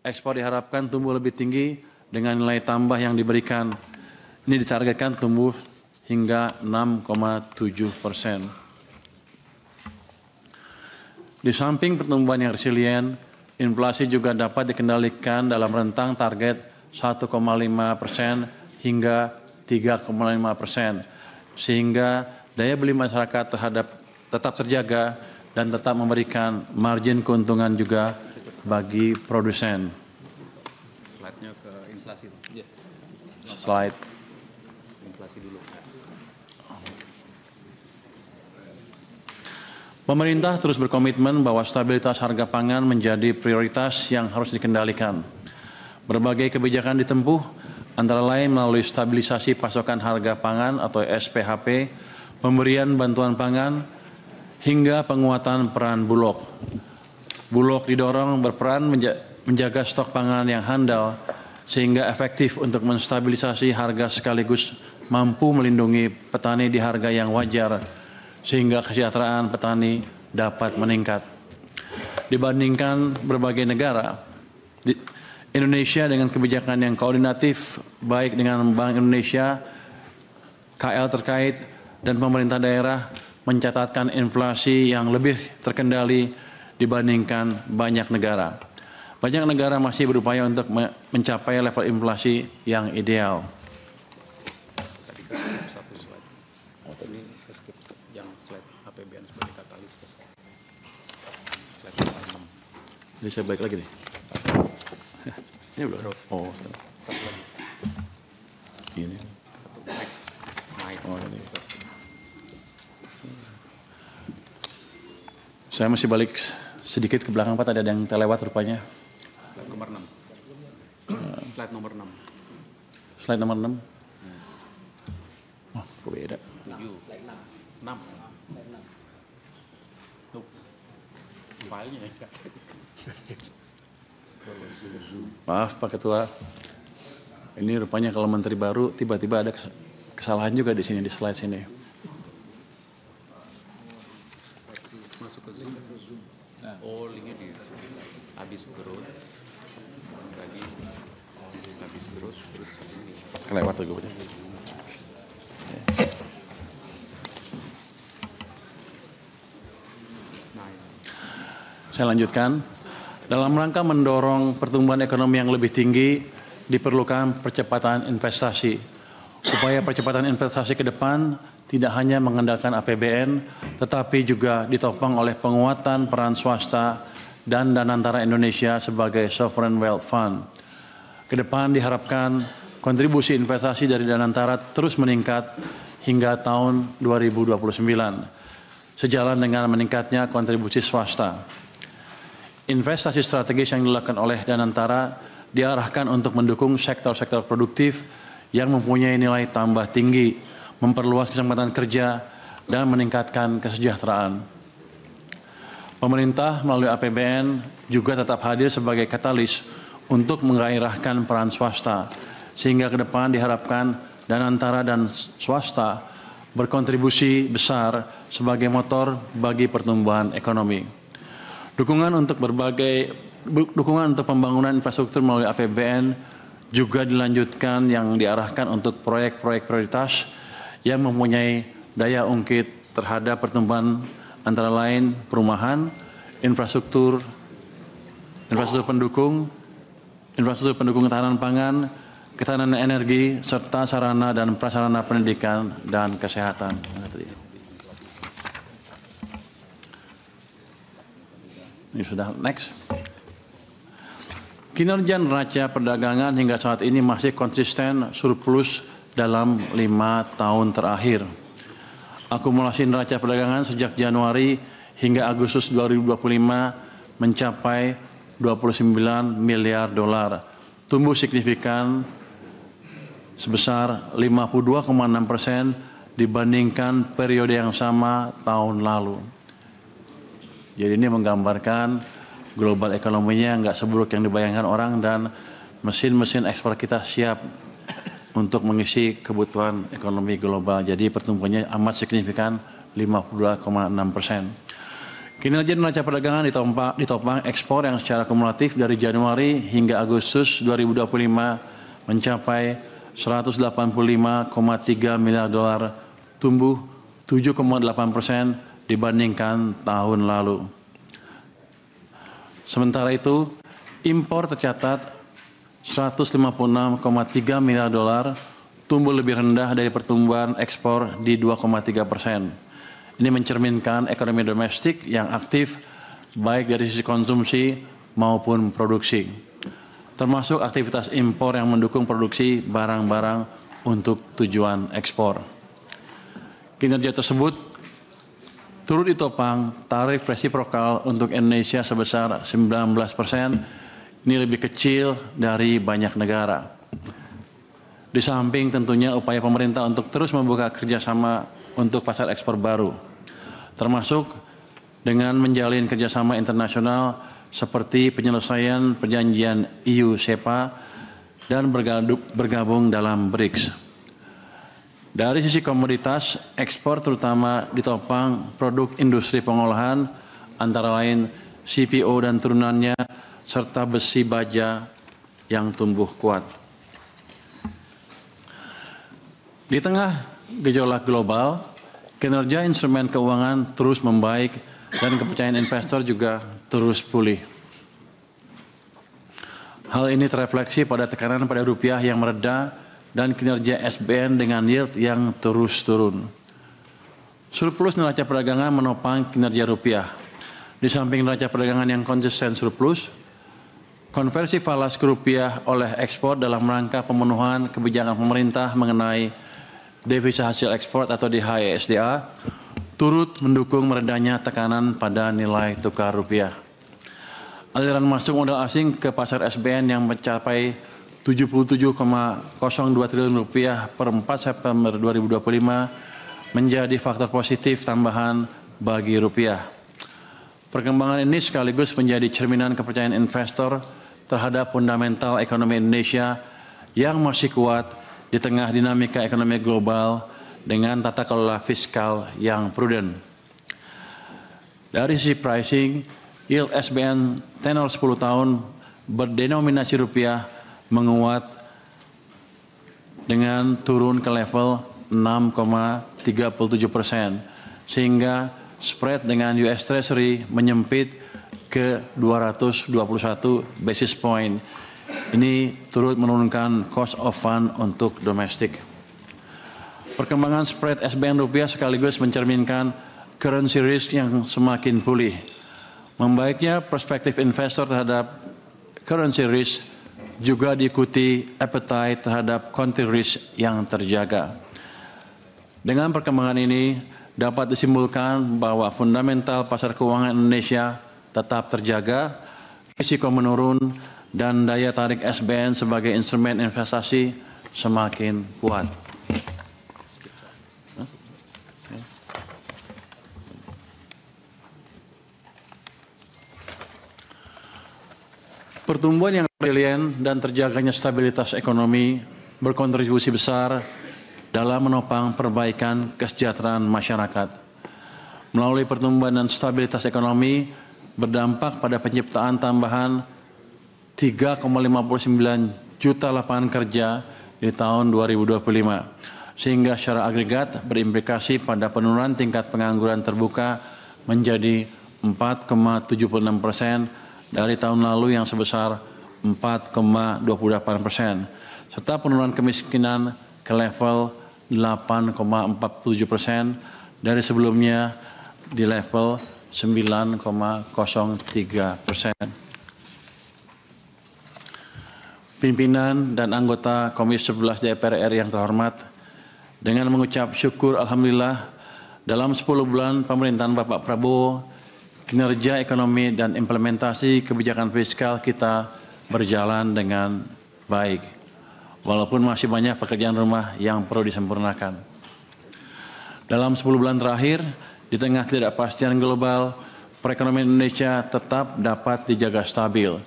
ekspor diharapkan tumbuh lebih tinggi dengan nilai tambah yang diberikan. Ini ditargetkan tumbuh hingga 6,7%. Di samping pertumbuhan yang resilient, inflasi juga dapat dikendalikan dalam rentang target 1,5% hingga 3,5%, sehingga daya beli masyarakat tetap terjaga dan tetap memberikan margin keuntungan juga bagi produsen. Slide-nya ke inflasi. Slide. Inflasi dulu. Pemerintah terus berkomitmen bahwa stabilitas harga pangan menjadi prioritas yang harus dikendalikan. Berbagai kebijakan ditempuh, antara lain melalui stabilisasi pasokan harga pangan atau SPHP, pemberian bantuan pangan, hingga penguatan peran Bulog. Bulog didorong berperan menjaga stok pangan yang handal, sehingga efektif untuk menstabilisasi harga sekaligus mampu melindungi petani di harga yang wajar, sehingga kesejahteraan petani dapat meningkat. Dibandingkan berbagai negara, Indonesia dengan kebijakan yang koordinatif, baik dengan Bank Indonesia, KL terkait, dan pemerintah daerah, mencatatkan inflasi yang lebih terkendali dibandingkan banyak negara. Banyak negara masih berupaya untuk mencapai level inflasi yang ideal. Tadi ke skip satu slide. Tadi ke skip yang slide APBN sebagai katalis ke slide 6. Jadi saya balik lagi nih. Ini belum. Oh, satu lagi. Ini. Next. Naik. Oh, ini. Saya masih balik sedikit ke belakang, Pak. Tadi ada yang terlewat rupanya. Slide nomor 6. Slide nomor 6. Slide nomor 6. Oh, kok beda? 7. 6. Tuh. Filenya ya. Maaf Pak Ketua, ini rupanya kalau menteri baru tiba-tiba ada kesalahan juga di sini, di slide sini. Masuk ke Zoom. Oh, linknya di habis growth. Tadi habis growth terus ini. Kelewat tuh gue. Saya lanjutkan. Dalam rangka mendorong pertumbuhan ekonomi yang lebih tinggi, diperlukan percepatan investasi. Upaya percepatan investasi ke depan tidak hanya mengandalkan APBN, tetapi juga ditopang oleh penguatan peran swasta dan Danantara Indonesia sebagai Sovereign Wealth Fund. Ke depan diharapkan kontribusi investasi dari Danantara terus meningkat hingga tahun 2029, sejalan dengan meningkatnya kontribusi swasta. Investasi strategis yang dilakukan oleh Danantara diarahkan untuk mendukung sektor-sektor produktif yang mempunyai nilai tambah tinggi, memperluas kesempatan kerja, dan meningkatkan kesejahteraan. Pemerintah melalui APBN juga tetap hadir sebagai katalis untuk menggairahkan peran swasta, sehingga ke depan diharapkan Danantara dan swasta berkontribusi besar sebagai motor bagi pertumbuhan ekonomi. Dukungan untuk pembangunan infrastruktur melalui APBN juga dilanjutkan yang diarahkan untuk proyek-proyek prioritas yang mempunyai daya ungkit terhadap pertumbuhan, antara lain perumahan, infrastruktur pendukung ketahanan pangan, ketahanan energi, serta sarana dan prasarana pendidikan dan kesehatan. Ini sudah next. Kinerja neraca perdagangan hingga saat ini masih konsisten surplus dalam 5 tahun terakhir. Akumulasi neraca perdagangan sejak Januari hingga Agustus 2025 mencapai 29 miliar dolar, tumbuh signifikan sebesar 52,6% dibandingkan periode yang sama tahun lalu. Jadi ini menggambarkan global ekonominya nggak seburuk yang dibayangkan orang dan mesin-mesin ekspor kita siap untuk mengisi kebutuhan ekonomi global. Jadi pertumbuhannya amat signifikan 52,6%. Kinerja neraca perdagangan ditopang ekspor yang secara kumulatif dari Januari hingga Agustus 2025 mencapai 185,3 miliar dolar, tumbuh 7,8% dibandingkan tahun lalu. Sementara itu, impor tercatat 156,3 miliar dolar, tumbuh lebih rendah dari pertumbuhan ekspor di 2,3%. Ini mencerminkan ekonomi domestik yang aktif baik dari sisi konsumsi maupun produksi, termasuk aktivitas impor yang mendukung produksi barang-barang untuk tujuan ekspor. Kinerja tersebut turut ditopang tarif resiprokal untuk Indonesia sebesar 19%, ini lebih kecil dari banyak negara. Di samping tentunya upaya pemerintah untuk terus membuka kerjasama untuk pasar ekspor baru, termasuk dengan menjalin kerjasama internasional seperti penyelesaian perjanjian EU-SEPA dan bergabung dalam BRICS. Dari sisi komoditas, ekspor terutama ditopang produk industri pengolahan, antara lain CPO dan turunannya, serta besi baja yang tumbuh kuat. Di tengah gejolak global, kinerja instrumen keuangan terus membaik dan kepercayaan investor juga terus pulih. Hal ini terefleksi pada tekanan pada rupiah yang mereda dan kinerja SBN dengan yield yang terus turun. Surplus neraca perdagangan menopang kinerja rupiah. Di samping neraca perdagangan yang konsisten surplus, konversi falas ke rupiah oleh ekspor dalam rangka pemenuhan kebijakan pemerintah mengenai devisa hasil ekspor atau DHESDA turut mendukung meredanya tekanan pada nilai tukar rupiah. Aliran masuk modal asing ke pasar SBN yang mencapai 77,02 triliun rupiah per 4 September 2025 menjadi faktor positif tambahan bagi rupiah. Perkembangan ini sekaligus menjadi cerminan kepercayaan investor terhadap fundamental ekonomi Indonesia yang masih kuat di tengah dinamika ekonomi global dengan tata kelola fiskal yang prudent. Dari sisi pricing, yield SBN tenor 10 tahun berdenominasi rupiah menguat dengan turun ke level 6,37%, sehingga spread dengan US Treasury menyempit ke 221 basis point. Ini turut menurunkan cost of fund untuk domestik. Perkembangan spread SBN rupiah sekaligus mencerminkan currency risk yang semakin pulih. Membaiknya perspektif investor terhadap currency risk juga diikuti appetite terhadap country risk yang terjaga. Dengan perkembangan ini dapat disimpulkan bahwa fundamental pasar keuangan Indonesia tetap terjaga, risiko menurun, dan daya tarik SBN sebagai instrumen investasi semakin kuat. Pertumbuhan yang resilien dan terjaganya stabilitas ekonomi berkontribusi besar dalam menopang perbaikan kesejahteraan masyarakat. Melalui pertumbuhan dan stabilitas ekonomi berdampak pada penciptaan tambahan 3,59 juta lapangan kerja di tahun 2025, sehingga secara agregat berimplikasi pada penurunan tingkat pengangguran terbuka menjadi 4,76% dari tahun lalu yang sebesar 4,28%, serta penurunan kemiskinan ke level 8,47% dari sebelumnya di level 9,03%. Pimpinan dan anggota Komisi 11 DPR RI yang terhormat, dengan mengucap syukur Alhamdulillah dalam 10 bulan pemerintahan Bapak Prabowo, kinerja ekonomi dan implementasi kebijakan fiskal kita berjalan dengan baik, walaupun masih banyak pekerjaan rumah yang perlu disempurnakan. Dalam 10 bulan terakhir, di tengah ketidakpastian global, perekonomian Indonesia tetap dapat dijaga stabil.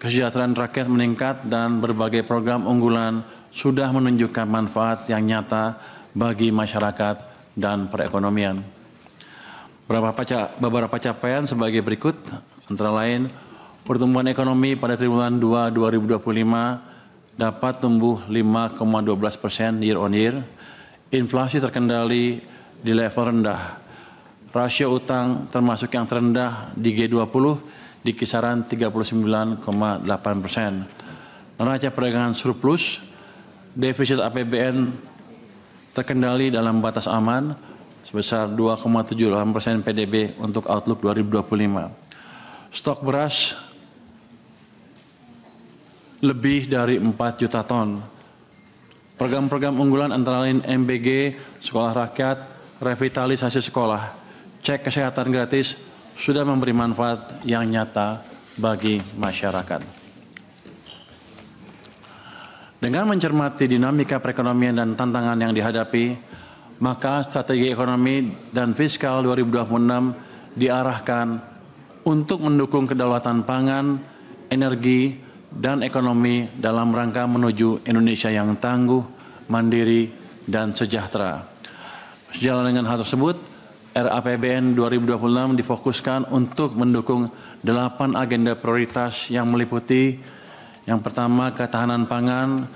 Kesejahteraan rakyat meningkat dan berbagai program unggulan sudah menunjukkan manfaat yang nyata bagi masyarakat dan perekonomian. Beberapa capaian sebagai berikut, antara lain pertumbuhan ekonomi pada triwulan 2 2025 dapat tumbuh 5,12% year on year, inflasi terkendali di level rendah, rasio utang termasuk yang terendah di G20 di kisaran 39,8%, neraca perdagangan surplus, defisit APBN terkendali dalam batas aman sebesar 2,78% PDB untuk Outlook 2025. Stok beras lebih dari 4 juta ton. Program-program unggulan antara lain MBG, Sekolah Rakyat, revitalisasi sekolah, cek kesehatan gratis sudah memberi manfaat yang nyata bagi masyarakat. Dengan mencermati dinamika perekonomian dan tantangan yang dihadapi, maka strategi ekonomi dan fiskal 2026 diarahkan untuk mendukung kedaulatan pangan, energi, dan ekonomi dalam rangka menuju Indonesia yang tangguh, mandiri, dan sejahtera. Sejalan dengan hal tersebut, RAPBN 2026 difokuskan untuk mendukung 8 agenda prioritas yang meliputi yang pertama ketahanan pangan,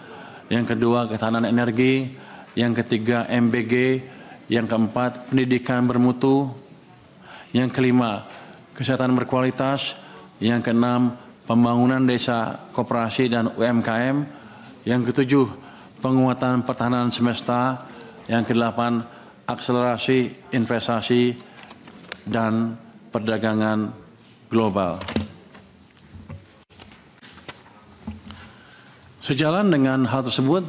yang kedua ketahanan energi, yang ketiga MBG, yang keempat pendidikan bermutu, yang kelima kesehatan berkualitas, yang keenam pembangunan desa, koperasi dan UMKM, yang ketujuh penguatan pertahanan semesta, yang kedelapan akselerasi investasi dan perdagangan global. Sejalan dengan hal tersebut,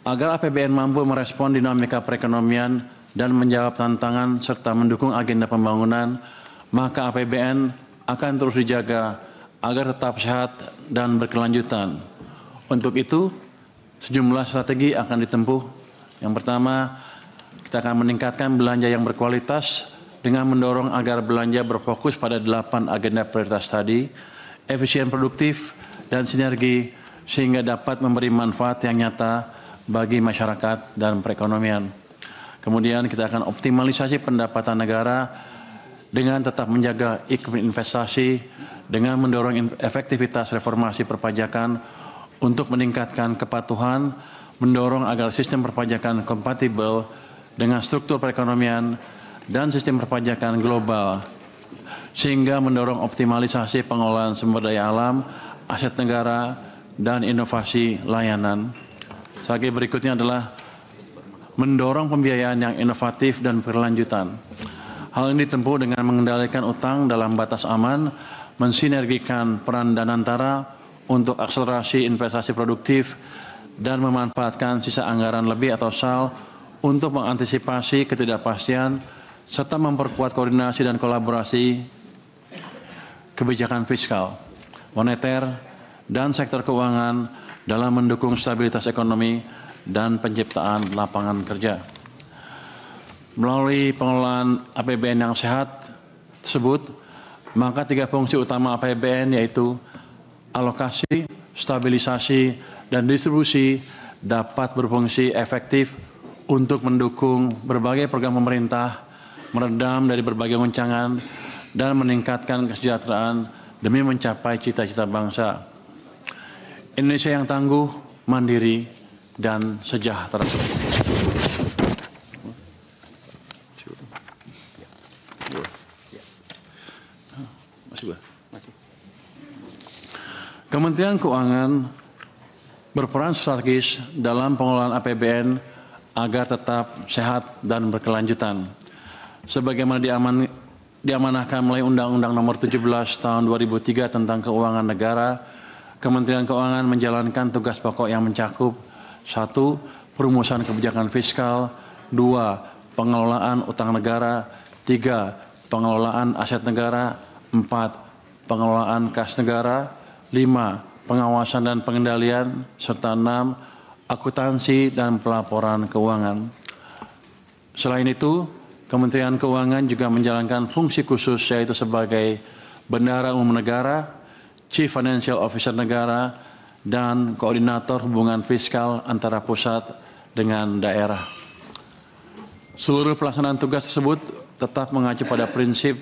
agar APBN mampu merespon dinamika perekonomian dan menjawab tantangan serta mendukung agenda pembangunan, maka APBN akan terus dijaga agar tetap sehat dan berkelanjutan. Untuk itu, sejumlah strategi akan ditempuh. Yang pertama, kita akan meningkatkan belanja yang berkualitas dengan mendorong agar belanja berfokus pada 8 agenda prioritas tadi, efisien produktif dan sinergi sehingga dapat memberi manfaat yang nyata bagi masyarakat dan perekonomian. Kemudian kita akan optimalisasi pendapatan negara dengan tetap menjaga iklim investasi dengan mendorong efektivitas reformasi perpajakan untuk meningkatkan kepatuhan, mendorong agar sistem perpajakan kompatibel dengan struktur perekonomian dan sistem perpajakan global, sehingga mendorong optimalisasi pengelolaan sumber daya alam, aset negara, dan inovasi layanan. Sebagai berikutnya adalah mendorong pembiayaan yang inovatif dan berkelanjutan. Hal ini ditempuh dengan mengendalikan utang dalam batas aman, mensinergikan peran Danantara untuk akselerasi investasi produktif, dan memanfaatkan sisa anggaran lebih atau SAL untuk mengantisipasi ketidakpastian, serta memperkuat koordinasi dan kolaborasi kebijakan fiskal, moneter, dan sektor keuangan dalam mendukung stabilitas ekonomi dan penciptaan lapangan kerja. Melalui pengelolaan APBN yang sehat tersebut, maka 3 fungsi utama APBN yaitu alokasi, stabilisasi, dan distribusi dapat berfungsi efektif untuk mendukung berbagai program pemerintah, meredam dari berbagai goncangan, dan meningkatkan kesejahteraan demi mencapai cita-cita bangsa. Indonesia yang tangguh, mandiri, dan sejahtera. Kementerian Keuangan berperan strategis dalam pengelolaan APBN agar tetap sehat dan berkelanjutan. Sebagaimana diamanahkan melalui Undang-Undang Nomor 17 Tahun 2003 tentang Keuangan Negara, Kementerian Keuangan menjalankan tugas pokok yang mencakup 1. Perumusan kebijakan fiskal, 2. Pengelolaan utang negara, 3. Pengelolaan aset negara, 4. Pengelolaan kas negara, 5. Pengawasan dan pengendalian, serta 6. Akuntansi dan pelaporan keuangan. Selain itu, Kementerian Keuangan juga menjalankan fungsi khusus yaitu sebagai Bendahara Umum Negara, Chief Financial Officer Negara, dan Koordinator Hubungan Fiskal antara pusat dengan daerah. Seluruh pelaksanaan tugas tersebut tetap mengacu pada prinsip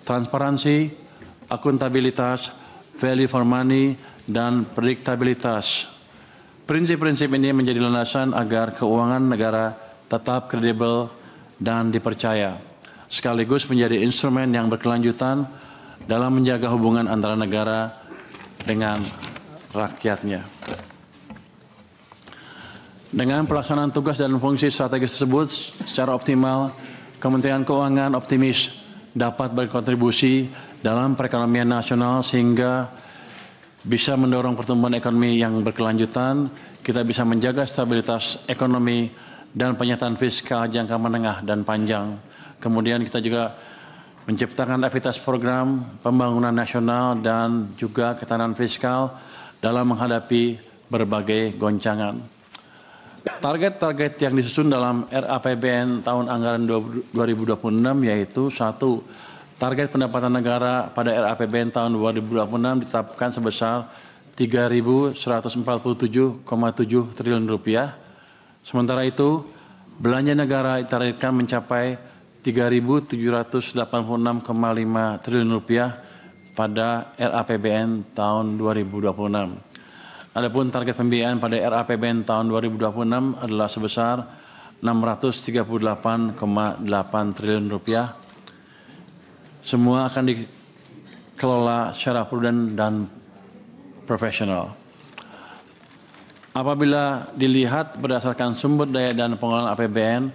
transparansi, akuntabilitas, value for money, dan prediktabilitas. Prinsip-prinsip ini menjadi landasan agar keuangan negara tetap kredibel dan dipercaya, sekaligus menjadi instrumen yang berkelanjutan dalam menjaga hubungan antara negara dengan rakyatnya. Dengan pelaksanaan tugas dan fungsi strategis tersebut secara optimal, Kementerian Keuangan optimis dapat berkontribusi dalam perekonomian nasional sehingga bisa mendorong pertumbuhan ekonomi yang berkelanjutan, kita bisa menjaga stabilitas ekonomi dan penyataan fiskal jangka menengah dan panjang. Kemudian kita juga menciptakan aktivitas program pembangunan nasional dan juga ketahanan fiskal dalam menghadapi berbagai goncangan. Target-target yang disusun dalam RAPBN tahun anggaran 2026 yaitu 1. Target pendapatan negara pada RAPBN tahun 2026 ditetapkan sebesar Rp3.147,7 triliun. Sementara itu, belanja negara ditargetkan mencapai Rp3.786,5 triliun pada RAPBN tahun 2026. Adapun target pembiayaan pada RAPBN tahun 2026 adalah sebesar Rp638,8 triliun. Semua akan dikelola secara prudent dan profesional. Apabila dilihat berdasarkan sumber daya dan pengelolaan APBN,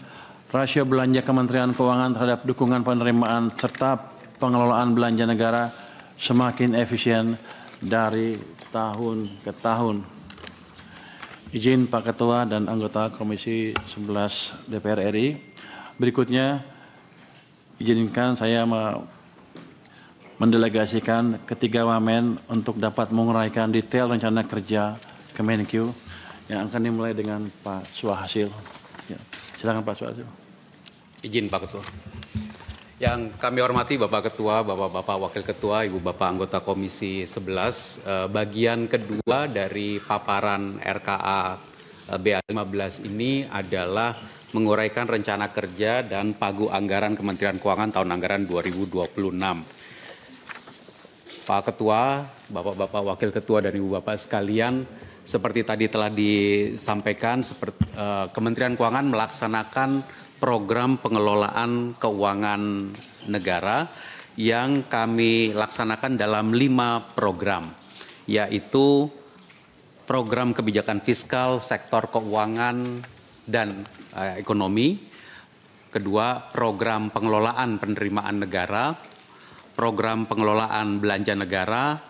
rasio belanja Kementerian Keuangan terhadap dukungan penerimaan serta pengelolaan belanja negara semakin efisien dari tahun ke tahun. Izin Pak Ketua dan anggota Komisi 11 DPR RI. Berikutnya, izinkan saya mendelegasikan ketiga wamen untuk dapat menguraikan detail rencana kerja Kemenkyu yang akan dimulai dengan Pak Suhasil. Ya, silakan Pak Suhasil. Izin Pak Ketua. Yang kami hormati Bapak Ketua, Bapak-Bapak Wakil Ketua, Ibu Bapak anggota Komisi 11, bagian kedua dari paparan RKA BA15 ini adalah menguraikan rencana kerja dan pagu anggaran Kementerian Keuangan tahun anggaran 2026. Pak Ketua, Bapak-Bapak Wakil Ketua dan Ibu Bapak sekalian, seperti tadi telah disampaikan, Kementerian Keuangan melaksanakan program pengelolaan keuangan negara yang kami laksanakan dalam 5 program, yaitu program kebijakan fiskal, sektor keuangan dan ekonomi. Kedua, program pengelolaan penerimaan negara, program pengelolaan belanja negara,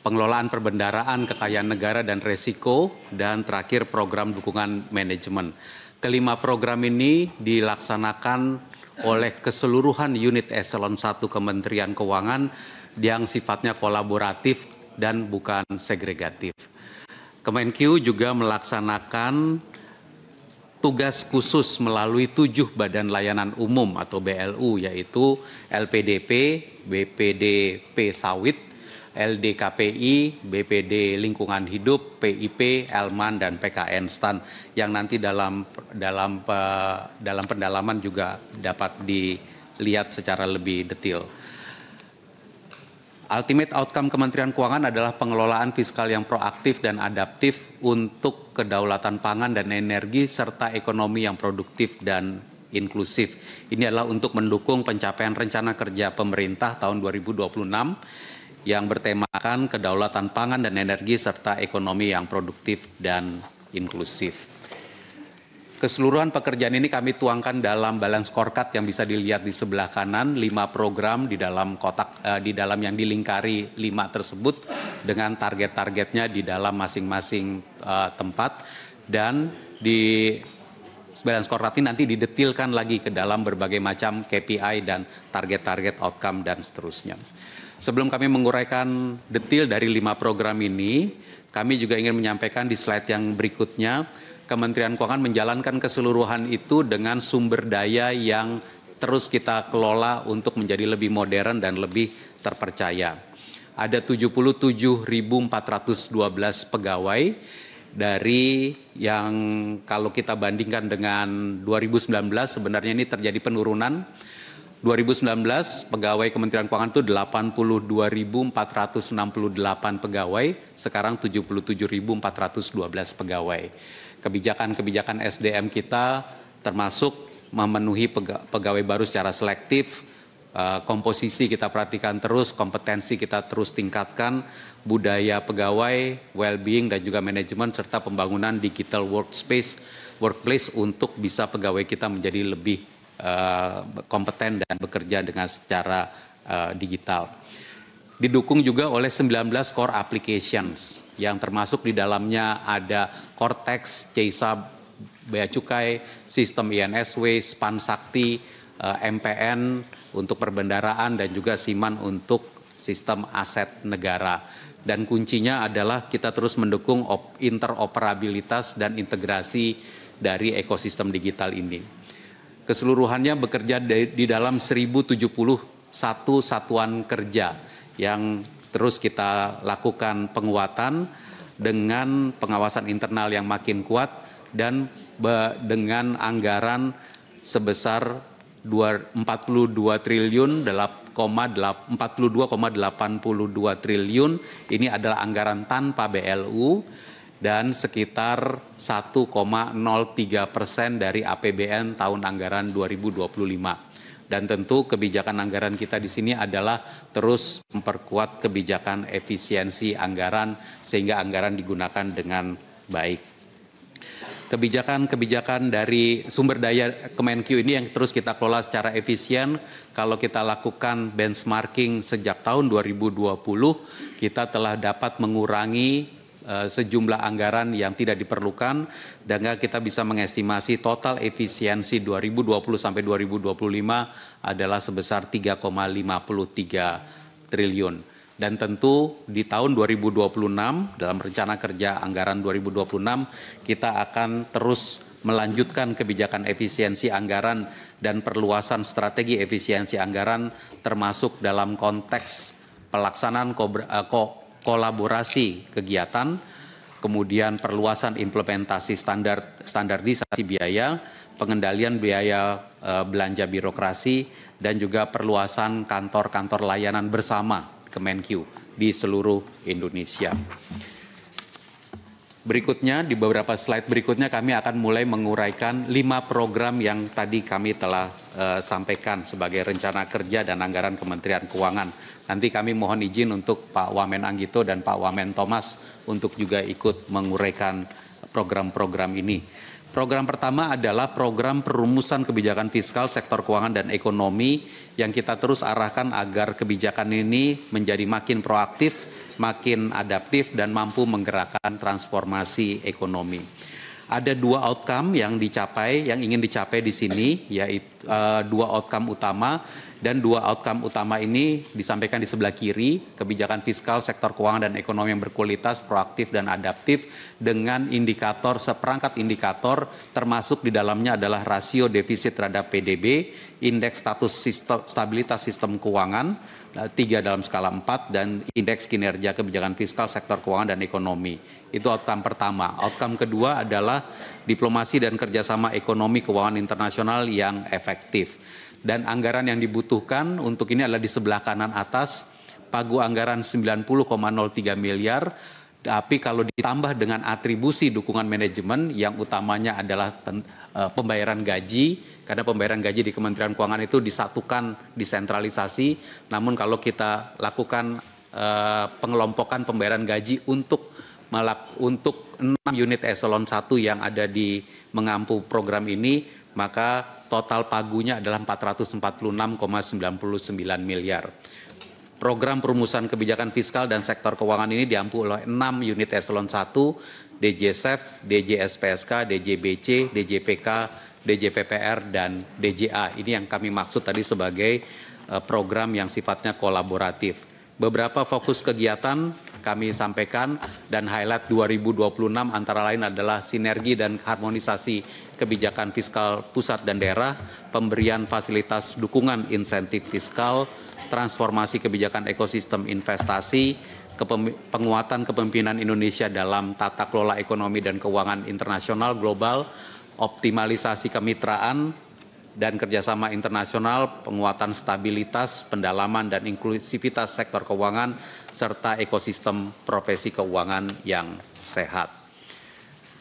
pengelolaan perbendaharaan kekayaan negara dan resiko, dan terakhir program dukungan manajemen. Kelima program ini dilaksanakan oleh keseluruhan unit eselon 1 Kementerian Keuangan yang sifatnya kolaboratif dan bukan segregatif. Kemenkyu juga melaksanakan tugas khusus melalui 7 badan layanan umum atau BLU, yaitu LPDP, BPDP Sawit, LDKPI, BPD Lingkungan Hidup, PIP, Elman, dan PKN STAN, yang nanti dalam pendalaman juga dapat dilihat secara lebih detail. Ultimate outcome Kementerian Keuangan adalah pengelolaan fiskal yang proaktif dan adaptif untuk kedaulatan pangan dan energi serta ekonomi yang produktif dan inklusif. Ini adalah untuk mendukung pencapaian rencana kerja pemerintah tahun 2026 yang bertemakan kedaulatan pangan dan energi serta ekonomi yang produktif dan inklusif. Keseluruhan pekerjaan ini kami tuangkan dalam balance scorecard yang bisa dilihat di sebelah kanan, 5 program di dalam kotak, di dalam yang dilingkari 5 tersebut dengan target-targetnya di dalam masing-masing tempat, dan di balance scorecard ini nanti didetilkan lagi ke dalam berbagai macam KPI dan target-target outcome dan seterusnya. Sebelum kami menguraikan detail dari 5 program ini, kami juga ingin menyampaikan di slide yang berikutnya, Kementerian Keuangan menjalankan keseluruhan itu dengan sumber daya yang terus kita kelola untuk menjadi lebih modern dan lebih terpercaya. Ada 77.412 pegawai dari yang kalau kita bandingkan dengan 2019 sebenarnya ini terjadi penurunan 2019 pegawai Kementerian Keuangan itu 82.468 pegawai, sekarang 77.412 pegawai. Kebijakan-kebijakan SDM kita termasuk memenuhi pegawai baru secara selektif, komposisi kita perhatikan terus, kompetensi kita terus tingkatkan, budaya pegawai, well-being dan juga manajemen serta pembangunan digital workplace untuk bisa pegawai kita menjadi lebih kompeten dan bekerja dengan secara digital. Didukung juga oleh 19 core applications yang termasuk di dalamnya ada Cortex, CESA, Bea Cukai, Sistem INSW, Span Sakti, MPN untuk perbendaraan dan juga Siman untuk sistem aset negara. Dan kuncinya adalah kita terus mendukung interoperabilitas dan integrasi dari ekosistem digital ini. Keseluruhannya bekerja di dalam 1071 satuan kerja yang terus kita lakukan penguatan dengan pengawasan internal yang makin kuat dan dengan anggaran sebesar 42,82 triliun. Ini adalah anggaran tanpa BLU dan sekitar 1,03% dari APBN tahun anggaran 2025. Dan tentu kebijakan anggaran kita di sini adalah terus memperkuat kebijakan efisiensi anggaran sehingga anggaran digunakan dengan baik. Kebijakan-kebijakan dari sumber daya Kemenkyu ini yang terus kita kelola secara efisien. Kalau kita lakukan benchmarking sejak tahun 2020, kita telah dapat mengurangi sejumlah anggaran yang tidak diperlukan, dan kita bisa mengestimasi total efisiensi 2020 sampai 2025 adalah sebesar 3,53 triliun. Dan tentu di tahun 2026 dalam rencana kerja anggaran 2026 kita akan terus melanjutkan kebijakan efisiensi anggaran dan perluasan strategi efisiensi anggaran termasuk dalam konteks pelaksanaan kolaborasi kegiatan, kemudian perluasan implementasi standarisasi biaya, pengendalian biaya belanja birokrasi, dan juga perluasan kantor-kantor layanan bersama Kemenkyu di seluruh Indonesia. Berikutnya, di beberapa slide berikutnya kami akan mulai menguraikan 5 program yang tadi kami telah sampaikan sebagai rencana kerja dan anggaran Kementerian Keuangan. Nanti kami mohon izin untuk Pak Wamen Anggito dan Pak Wamen Thomas untuk juga ikut menguraikan program-program ini. Program pertama adalah program perumusan kebijakan fiskal sektor keuangan dan ekonomi yang kita terus arahkan agar kebijakan ini menjadi makin proaktif, makin adaptif dan mampu menggerakkan transformasi ekonomi. Ada 2 outcome yang ingin dicapai di sini, yaitu 2 outcome utama, dan 2 outcome utama ini disampaikan di sebelah kiri, kebijakan fiskal sektor keuangan dan ekonomi yang berkualitas, proaktif dan adaptif dengan seperangkat indikator termasuk di dalamnya adalah rasio defisit terhadap PDB, indeks status stabilitas sistem keuangan 3 dalam skala 4 dan indeks kinerja kebijakan fiskal sektor keuangan dan ekonomi. Itu outcome pertama. Outcome kedua adalah diplomasi dan kerjasama ekonomi keuangan internasional yang efektif. Dan anggaran yang dibutuhkan untuk ini adalah di sebelah kanan atas, pagu anggaran 90,03 miliar, tapi kalau ditambah dengan atribusi dukungan manajemen yang utamanya adalah pembayaran gaji, karena pembayaran gaji di Kementerian Keuangan itu disatukan, disentralisasi, namun kalau kita lakukan pengelompokan pembayaran gaji untuk 6 unit eselon 1 yang ada di mengampu program ini, maka total pagunya adalah 446,99 miliar. Program perumusan kebijakan fiskal dan sektor keuangan ini diampu oleh 6 unit eselon 1, DJSEF, DJSPSK, DJBC, DJPK, DJPPR, dan DJA. Ini yang kami maksud tadi sebagai program yang sifatnya kolaboratif. Beberapa fokus kegiatan kami sampaikan dan highlight 2026 antara lain adalah sinergi dan harmonisasi kebijakan fiskal pusat dan daerah, pemberian fasilitas dukungan insentif fiskal, transformasi kebijakan ekosistem investasi, penguatan kepemimpinan Indonesia dalam tata kelola ekonomi dan keuangan internasional global, optimalisasi kemitraan, dan kerjasama internasional, penguatan stabilitas, pendalaman dan inklusivitas sektor keuangan, serta ekosistem profesi keuangan yang sehat.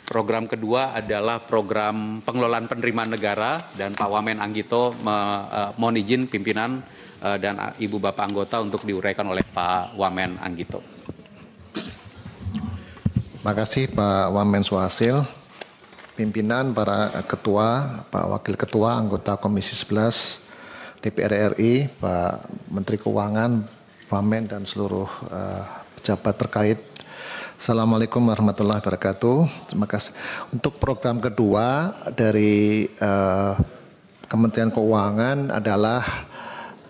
Program kedua adalah program pengelolaan penerimaan negara, dan Pak Wamen Anggito mohon izin pimpinan dan Ibu Bapak anggota untuk diuraikan oleh Pak Wamen Anggito. Terima kasih Pak Wamen Suhasil. Pimpinan, para ketua, Pak Wakil Ketua, anggota Komisi 11 DPR RI, Pak Menteri Keuangan, Wamen dan seluruh pejabat terkait. Assalamualaikum warahmatullahi wabarakatuh. Terima kasih. Untuk program kedua dari Kementerian Keuangan adalah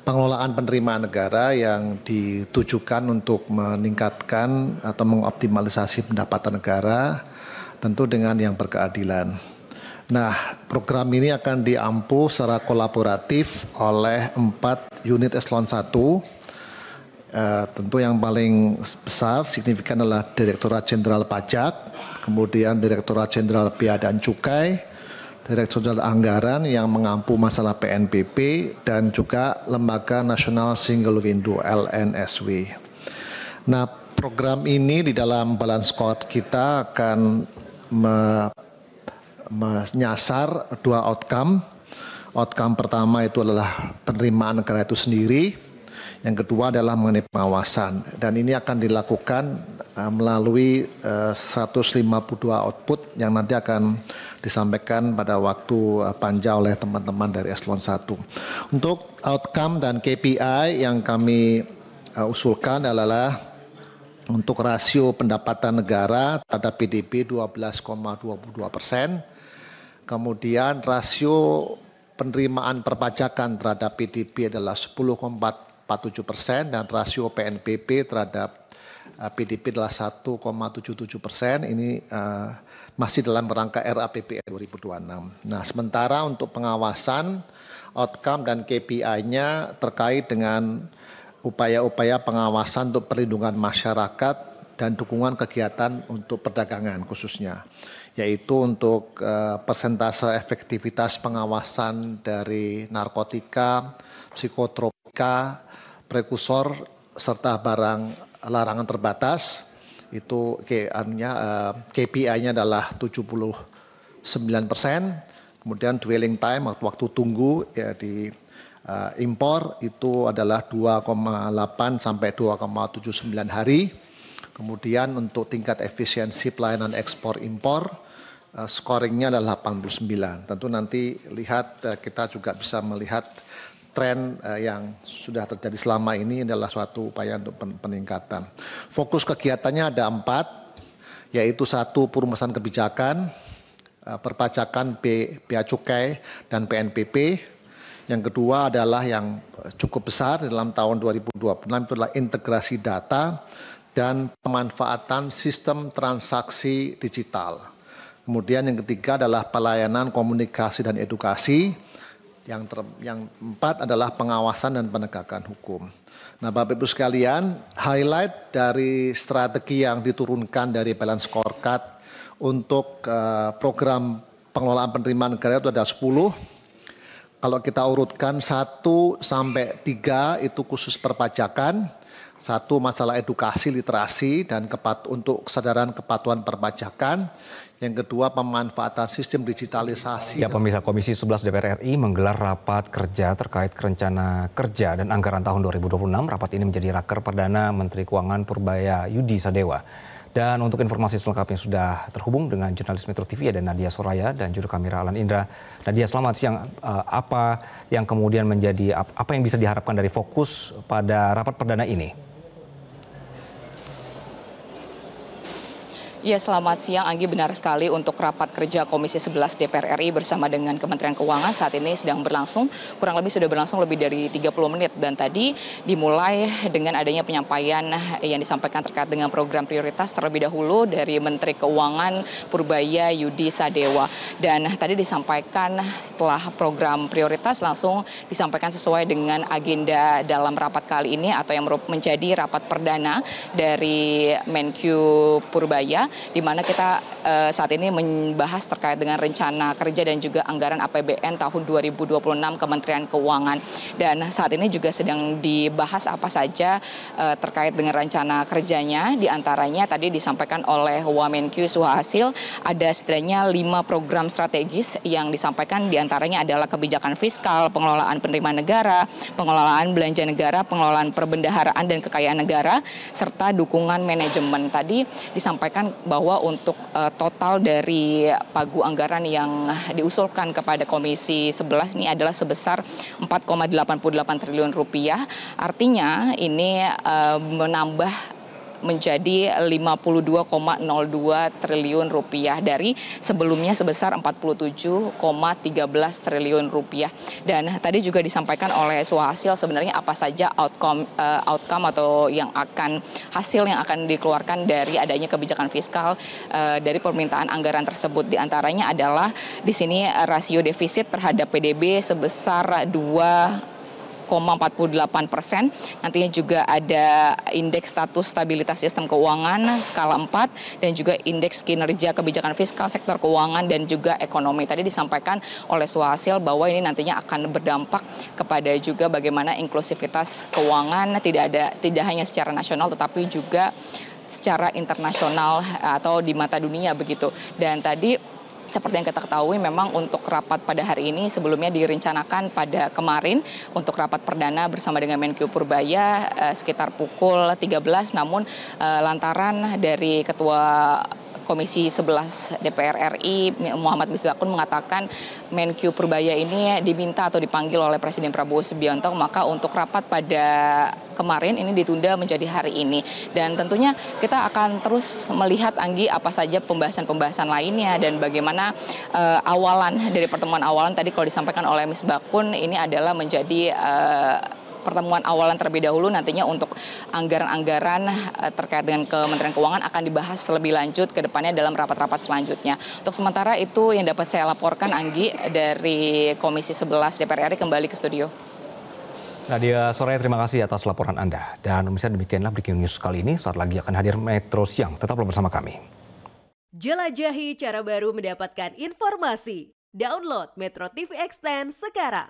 pengelolaan penerimaan negara yang ditujukan untuk meningkatkan atau mengoptimalisasi pendapatan negara, tentu dengan yang berkeadilan. Nah, program ini akan diampu secara kolaboratif oleh 4 unit eselon 1. Tentu yang paling besar signifikan adalah Direktorat Jenderal Pajak, kemudian Direktorat Jenderal Bea dan Cukai, Direktorat Jenderal Anggaran yang mengampu masalah PNBP, dan juga Lembaga Nasional Single Window LNSW. Nah, program ini di dalam balance score kita akan menyasar 2 outcome. Outcome pertama itu adalah penerimaan negara itu sendiri. Yang kedua adalah mengenai pengawasan. Dan ini akan dilakukan melalui 152 output yang nanti akan disampaikan pada waktu panja oleh teman-teman dari eselon 1. Untuk outcome dan KPI yang kami usulkan adalah untuk rasio pendapatan negara terhadap PDB 12,22%, kemudian rasio penerimaan perpajakan terhadap PDB adalah 10,47% dan rasio PNBP terhadap PDB adalah 1,77%. Ini masih dalam rangka RAPBN 2026. Nah, sementara untuk pengawasan, outcome dan KPI-nya terkait dengan upaya-upaya pengawasan untuk perlindungan masyarakat dan dukungan kegiatan untuk perdagangan khususnya, yaitu untuk persentase efektivitas pengawasan dari narkotika, psikotropika, prekursor, serta barang larangan terbatas, itu KPI-nya adalah 79%, kemudian dwelling time, waktu tunggu ya di impor itu adalah 2,8 sampai 2,79 hari. Kemudian untuk tingkat efisiensi pelayanan ekspor impor, scoringnya adalah 89. Tentu nanti lihat, kita juga bisa melihat tren yang sudah terjadi selama ini adalah suatu upaya untuk peningkatan. Fokus kegiatannya ada 4, yaitu 1 perumusan kebijakan, perpajakan, bea cukai, dan PNBP. Yang kedua adalah yang cukup besar dalam tahun 2026 itu adalah integrasi data dan pemanfaatan sistem transaksi digital. Kemudian yang ketiga adalah pelayanan komunikasi dan edukasi. Yang 4 adalah pengawasan dan penegakan hukum. Nah, Bapak Ibu sekalian, highlight dari strategi yang diturunkan dari balance scorecard untuk program pengelolaan penerimaan negara itu ada 10. Kalau kita urutkan 1 sampai 3 itu khusus perpajakan, 1 masalah edukasi, literasi, dan untuk kesadaran kepatuhan perpajakan. Yang kedua pemanfaatan sistem digitalisasi. Ya, pemirsa, Komisi 11 DPR RI menggelar rapat kerja terkait rencana kerja dan anggaran tahun 2026. Rapat ini menjadi raker perdana Menteri Keuangan Purbaya Yudi Sadewa. Dan untuk informasi selengkapnya sudah terhubung dengan jurnalis Metro TV ada Nadia Soraya dan juru kamera Alan Indra. Nadia, selamat siang. Apa yang kemudian menjadi, apa yang bisa diharapkan dari fokus pada rapat perdana ini? Ya, selamat siang Anggi, benar sekali untuk rapat kerja Komisi 11 DPR RI bersama dengan Kementerian Keuangan saat ini sedang berlangsung, kurang lebih sudah berlangsung lebih dari 30 menit dan tadi dimulai dengan adanya penyampaian yang disampaikan terkait dengan program prioritas terlebih dahulu dari Menteri Keuangan Purbaya Yudi Sadewa. Dan tadi disampaikan setelah program prioritas langsung disampaikan sesuai dengan agenda dalam rapat kali ini atau yang menjadi rapat perdana dari Menkyu Purbaya. di mana kita saat ini membahas terkait dengan rencana kerja dan juga anggaran APBN tahun 2026 Kementerian Keuangan. Dan saat ini juga sedang dibahas apa saja terkait dengan rencana kerjanya. Di antaranya tadi disampaikan oleh Wamenkyu Suhasil ada setidaknya 5 program strategis yang disampaikan, di antaranya adalah kebijakan fiskal, pengelolaan penerimaan negara, pengelolaan belanja negara, pengelolaan perbendaharaan dan kekayaan negara, serta dukungan manajemen. Tadi disampaikan bahwa untuk total dari pagu anggaran yang diusulkan kepada Komisi 11 ini adalah sebesar 4,88 triliun rupiah. Artinya ini menambah menjadi 52,02 triliun rupiah dari sebelumnya sebesar 47,13 triliun rupiah. Dan tadi juga disampaikan oleh Suhasil sebenarnya apa saja outcome atau hasil yang akan dikeluarkan dari adanya kebijakan fiskal dari permintaan anggaran tersebut. Di antaranya adalah di sini rasio defisit terhadap PDB sebesar 2,48%. Nantinya juga ada indeks status stabilitas sistem keuangan skala 4 dan juga indeks kinerja kebijakan fiskal sektor keuangan dan juga ekonomi. Tadi disampaikan oleh Suhasil bahwa ini nantinya akan berdampak kepada juga bagaimana inklusivitas keuangan tidak hanya secara nasional tetapi juga secara internasional atau di mata dunia begitu. Dan tadi seperti yang kita ketahui memang untuk rapat pada hari ini sebelumnya direncanakan pada kemarin untuk rapat perdana bersama dengan Menkyu Purbaya sekitar pukul 13, namun lantaran dari Ketua Komisi 11 DPR RI Muhammad Misbakun mengatakan Menkyu Purbaya ini diminta atau dipanggil oleh Presiden Prabowo Subianto, maka untuk rapat pada kemarin ini ditunda menjadi hari ini. Dan tentunya kita akan terus melihat, Anggi, apa saja pembahasan-pembahasan lainnya dan bagaimana awalan dari pertemuan awalan tadi kalau disampaikan oleh Misbakun ini adalah menjadi pertemuan awalan terlebih dahulu. Nantinya untuk anggaran-anggaran terkait dengan Kementerian Keuangan akan dibahas lebih lanjut ke depannya dalam rapat-rapat selanjutnya. Untuk sementara itu yang dapat saya laporkan, Anggi, dari Komisi 11 DPR RI kembali ke studio. Nadia Soraya, terima kasih atas laporan Anda. Dan misalnya demikianlah Breaking News kali ini. Saat lagi akan hadir Metro Siang. Tetaplah bersama kami. Jelajahi cara baru mendapatkan informasi. Download Metro TV Extend sekarang.